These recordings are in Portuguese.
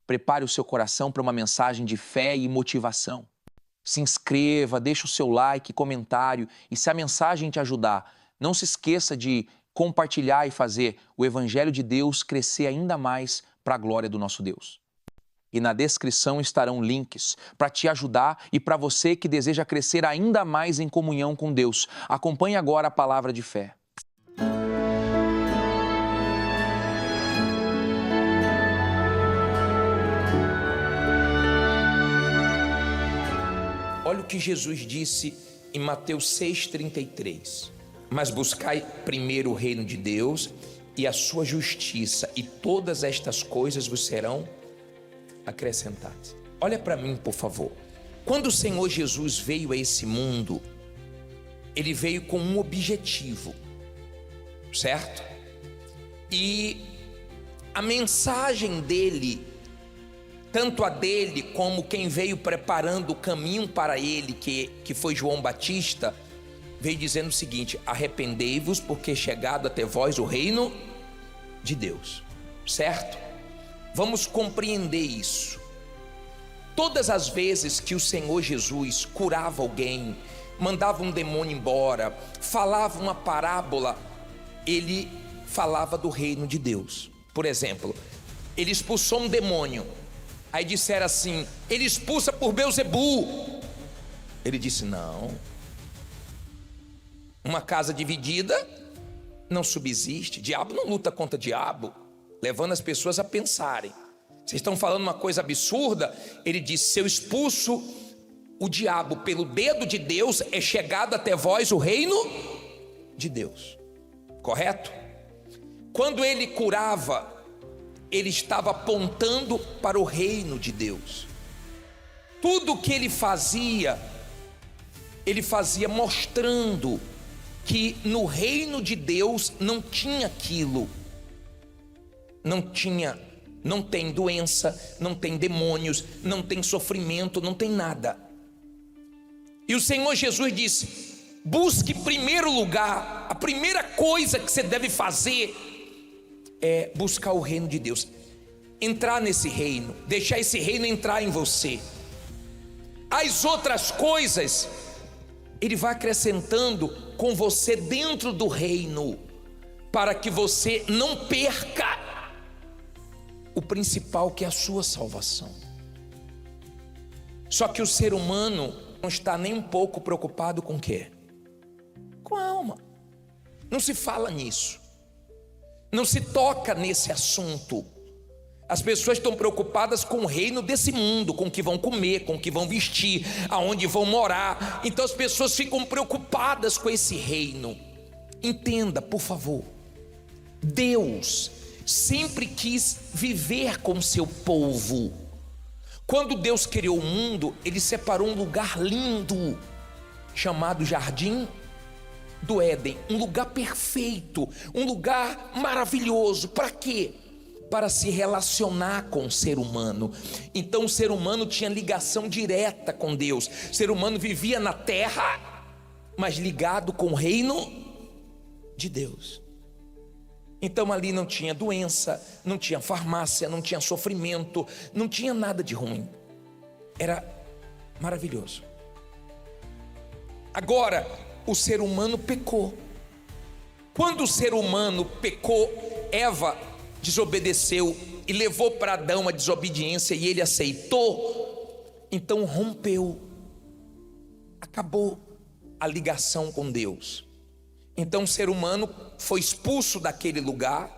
Prepare o seu coração para uma mensagem de fé e motivação. Se inscreva, deixe o seu like, comentário e se a mensagem te ajudar, não se esqueça de compartilhar e fazer o Evangelho de Deus crescer ainda mais para a glória do nosso Deus. E na descrição estarão links para te ajudar e para você que deseja crescer ainda mais em comunhão com Deus. Acompanhe agora a palavra de fé. Olha o que Jesus disse em Mateus 6,33. Mas buscai primeiro o reino de Deus e a sua justiça, e todas estas coisas vos serão acrescentadas. Olha para mim, por favor. Quando o Senhor Jesus veio a esse mundo, ele veio com um objetivo, certo? E a mensagem dele, tanto a dele como quem veio preparando o caminho para ele, que foi João Batista, veio dizendo o seguinte: arrependei-vos, porque chegado até vós o reino de Deus, certo? Vamos compreender isso. Todas as vezes que o Senhor Jesus curava alguém, mandava um demônio embora, falava uma parábola, ele falava do reino de Deus. Por exemplo, ele expulsou um demônio, aí disseram assim: ele expulsa por Belzebu. Ele disse: não, uma casa dividida não subsiste, diabo não luta contra diabo, levando as pessoas a pensarem. Vocês estão falando uma coisa absurda? Ele disse: se eu expulso o diabo pelo dedo de Deus, é chegado até vós o reino de Deus, correto? Quando ele curava, ele estava apontando para o reino de Deus. Tudo que ele fazia mostrando que no reino de Deus não tinha aquilo, não tem doença, não tem demônios, não tem sofrimento, não tem nada. E o Senhor Jesus disse: busque em primeiro lugar, a primeira coisa que você deve fazer é buscar o reino de Deus, entrar nesse reino, deixar esse reino entrar em você. As outras coisas ele vai acrescentando com você dentro do reino, para que você não perca o principal, que é a sua salvação. Só que o ser humano não está nem um pouco preocupado com o quê? Com a alma. Não se fala nisso, não se toca nesse assunto. As pessoas estão preocupadas com o reino desse mundo, com o que vão comer, com o que vão vestir, aonde vão morar. Então as pessoas ficam preocupadas com esse reino. Entenda, por favor, Deus sempre quis viver com seu povo. Quando Deus criou o mundo, ele separou um lugar lindo, chamado Jardim do Éden, um lugar perfeito, um lugar maravilhoso. Para quê? Para se relacionar com o ser humano. Então o ser humano tinha ligação direta com Deus. O ser humano vivia na terra, mas ligado com o reino de Deus. Então ali não tinha doença, não tinha farmácia, não tinha sofrimento, não tinha nada de ruim. Era maravilhoso. Agora, o ser humano pecou. Quando o ser humano pecou, Eva desobedeceu e levou para Adão a desobediência, e ele aceitou. Então rompeu, acabou a ligação com Deus. Então o ser humano foi expulso daquele lugar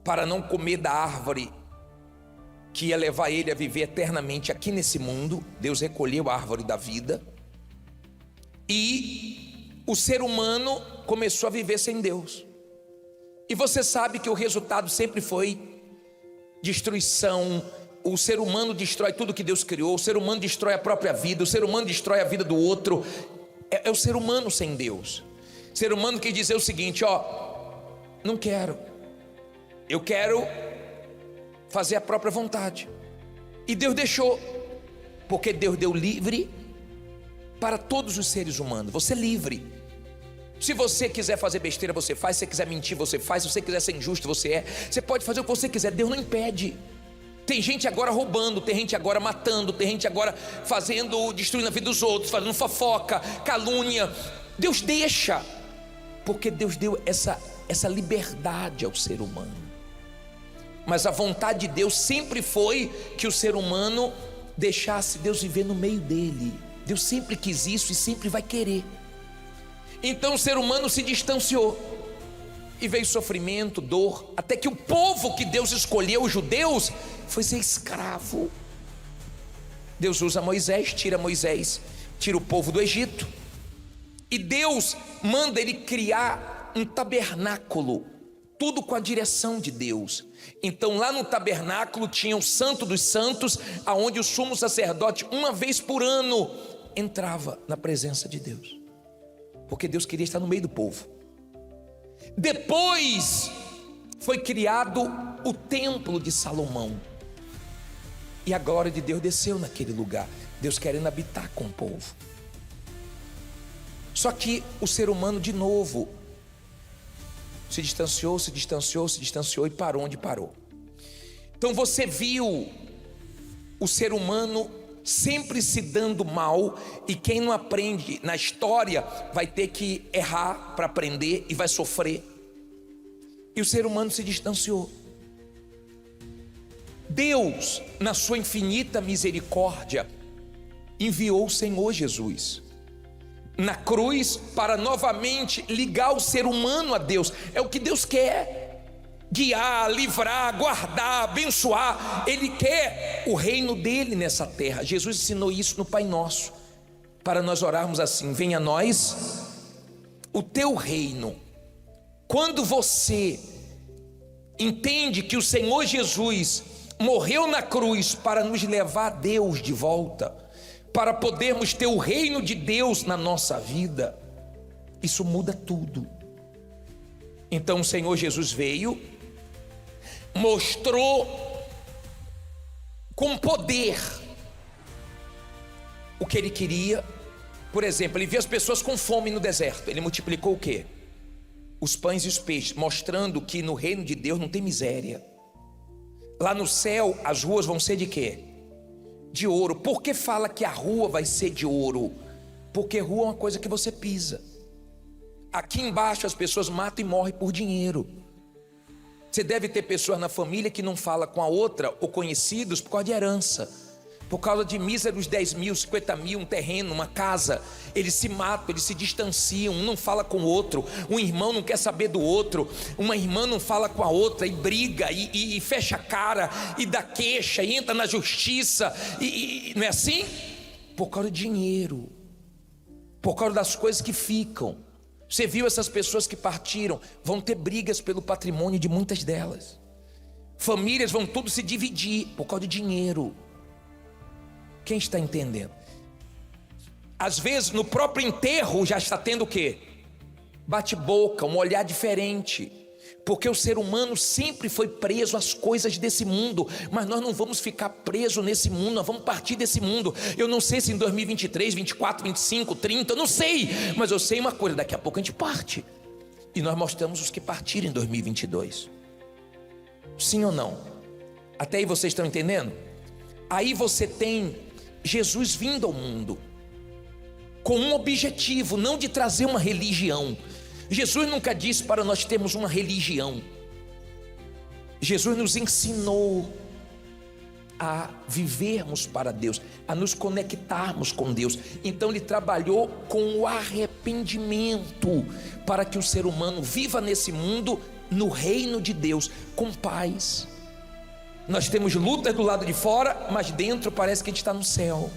para não comer da árvore que ia levar ele a viver eternamente aqui nesse mundo. Deus recolheu a árvore da vida e o ser humano começou a viver sem Deus. E você sabe que o resultado sempre foi destruição. O ser humano destrói tudo que Deus criou, o ser humano destrói a própria vida, o ser humano destrói a vida do outro. É o ser humano sem Deus. O ser humano quer dizer o seguinte: não quero, eu quero fazer a própria vontade. E Deus deixou, porque Deus deu livre para todos os seres humanos. Você é livre. Se você quiser fazer besteira, você faz. Se você quiser mentir, você faz. Se você quiser ser injusto, você é. Você pode fazer o que você quiser, Deus não impede. Tem gente agora roubando, tem gente agora matando, tem gente agora destruindo a vida dos outros, fazendo fofoca, calúnia. Deus deixa, porque Deus deu essa liberdade ao ser humano. Mas a vontade de Deus sempre foi que o ser humano deixasse Deus viver no meio dele. Deus sempre quis isso e sempre vai querer. Então o ser humano se distanciou, e veio sofrimento, dor, até que o povo que Deus escolheu, os judeus, foi ser escravo. Deus usa Moisés, tira o povo do Egito, e Deus manda ele criar um tabernáculo, tudo com a direção de Deus. Então lá no tabernáculo tinha o Santo dos Santos, aonde o sumo sacerdote uma vez por ano entrava na presença de Deus, porque Deus queria estar no meio do povo. Depois foi criado o templo de Salomão, e a glória de Deus desceu naquele lugar, Deus querendo habitar com o povo. Só que o ser humano de novo se distanciou e parou onde parou. Então você viu o ser humano sempre se dando mal, e quem não aprende na história vai ter que errar para aprender e vai sofrer. E o ser humano se distanciou. Deus, na sua infinita misericórdia, enviou o Senhor Jesus na cruz para novamente ligar o ser humano a Deus. É o que Deus quer: guiar, livrar, guardar, abençoar. Ele quer o reino dele nessa terra. Jesus ensinou isso no Pai Nosso, para nós orarmos assim: venha a nós o teu reino. Quando você entende que o Senhor Jesus morreu na cruz para nos levar a Deus de volta, para podermos ter o reino de Deus na nossa vida, isso muda tudo. Então o Senhor Jesus veio, mostrou com poder o que ele queria. Por exemplo, ele viu as pessoas com fome no deserto, ele multiplicou o quê? Os pães e os peixes, mostrando que no reino de Deus não tem miséria. Lá no céu as ruas vão ser de quê? De ouro. Por que fala que a rua vai ser de ouro? Porque rua é uma coisa que você pisa. Aqui embaixo as pessoas matam e morrem por dinheiro. Você deve ter pessoas na família que não fala com a outra, ou conhecidos, por causa de herança, por causa de míseros 10 mil, 50 mil, um terreno, uma casa. Eles se matam, eles se distanciam, um não fala com o outro, um irmão não quer saber do outro, uma irmã não fala com a outra, e briga, e fecha a cara, e dá queixa, e entra na justiça, e não é assim? Por causa de dinheiro, por causa das coisas que ficam. Você viu essas pessoas que partiram, vão ter brigas pelo patrimônio de muitas delas. Famílias vão tudo se dividir por causa de dinheiro. Quem está entendendo? Às vezes no próprio enterro já está tendo o quê? Bate-boca, um olhar diferente, porque o ser humano sempre foi preso às coisas desse mundo. Mas nós não vamos ficar presos nesse mundo, nós vamos partir desse mundo. Eu não sei se em 2023, 24, 25, 30, eu não sei, mas eu sei uma coisa: daqui a pouco a gente parte, e nós mostramos os que partiram em 2022. Sim ou não? Até aí vocês estão entendendo? Aí você tem Jesus vindo ao mundo com um objetivo, não de trazer uma religião. Jesus nunca disse para nós termos uma religião. Jesus nos ensinou a vivermos para Deus, a nos conectarmos com Deus. Então ele trabalhou com o arrependimento, para que o ser humano viva nesse mundo, no reino de Deus, com paz. Nós temos lutas do lado de fora, mas dentro parece que a gente está no céu.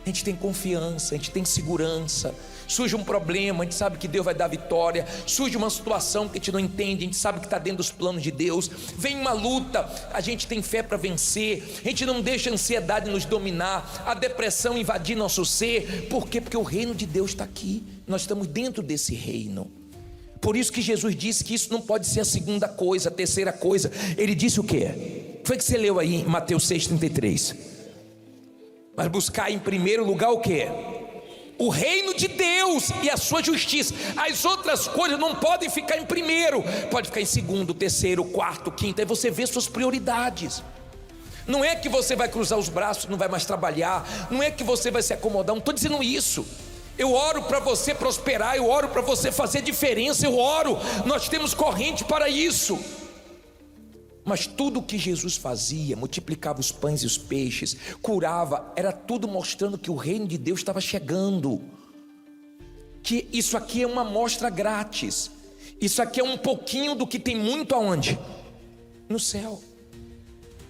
A gente tem confiança, a gente tem segurança. Surge um problema, a gente sabe que Deus vai dar vitória. Surge uma situação que a gente não entende, a gente sabe que está dentro dos planos de Deus. Vem uma luta, a gente tem fé para vencer. A gente não deixa a ansiedade nos dominar, a depressão invadir nosso ser. Por quê? Porque o reino de Deus está aqui. Nós estamos dentro desse reino. Por isso que Jesus disse que isso não pode ser a segunda coisa, a terceira coisa. Ele disse o quê? Foi que você leu aí em Mateus 6,33. Mas buscar em primeiro lugar o quê? O reino de Deus e a sua justiça. As outras coisas não podem ficar em primeiro, pode ficar em segundo, terceiro, quarto, quinto. Aí você vê suas prioridades. Não é que você vai cruzar os braços, não vai mais trabalhar, não é que você vai se acomodar, não estou dizendo isso. Eu oro para você prosperar, eu oro para você fazer diferença, eu oro, nós temos corrente para isso. Mas tudo o que Jesus fazia, multiplicava os pães e os peixes, curava, era tudo mostrando que o reino de Deus estava chegando. Que isso aqui é uma amostra grátis, isso aqui é um pouquinho do que tem muito aonde? No céu.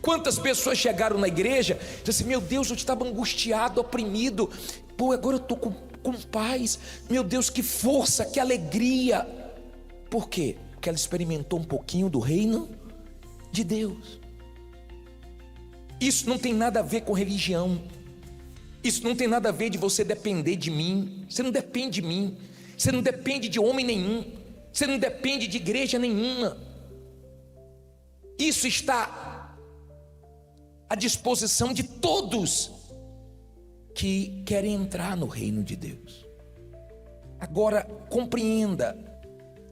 Quantas pessoas chegaram na igreja e disseram assim: meu Deus, eu estava angustiado, oprimido, pô, agora eu estou com paz, meu Deus, que força, que alegria. Por quê? Porque ela experimentou um pouquinho do reino de Deus. Isso não tem nada a ver com religião, isso não tem nada a ver de você depender de mim. Você não depende de mim, você não depende de homem nenhum, você não depende de igreja nenhuma. Isso está à disposição de todos que querem entrar no reino de Deus. Agora compreenda,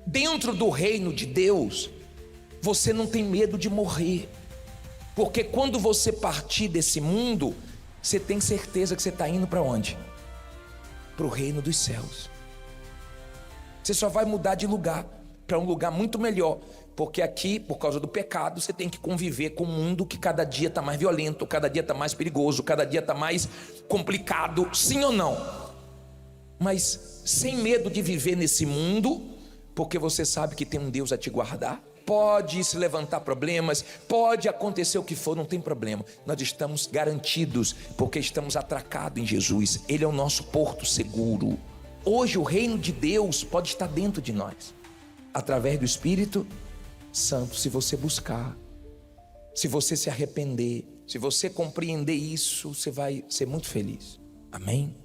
dentro do reino de Deus, você não tem medo de morrer, porque quando você partir desse mundo, você tem certeza que você está indo para onde? Para o reino dos céus. Você só vai mudar de lugar para um lugar muito melhor, porque aqui, por causa do pecado, você tem que conviver com um mundo que cada dia está mais violento, cada dia está mais perigoso, cada dia está mais complicado, sim ou não? Mas sem medo de viver nesse mundo, porque você sabe que tem um Deus a te guardar. Pode se levantar problemas, pode acontecer o que for, não tem problema. Nós estamos garantidos, porque estamos atracados em Jesus. Ele é o nosso porto seguro. Hoje o reino de Deus pode estar dentro de nós, através do Espírito Santo, se você buscar, se você se arrepender, se você compreender isso, você vai ser muito feliz. Amém?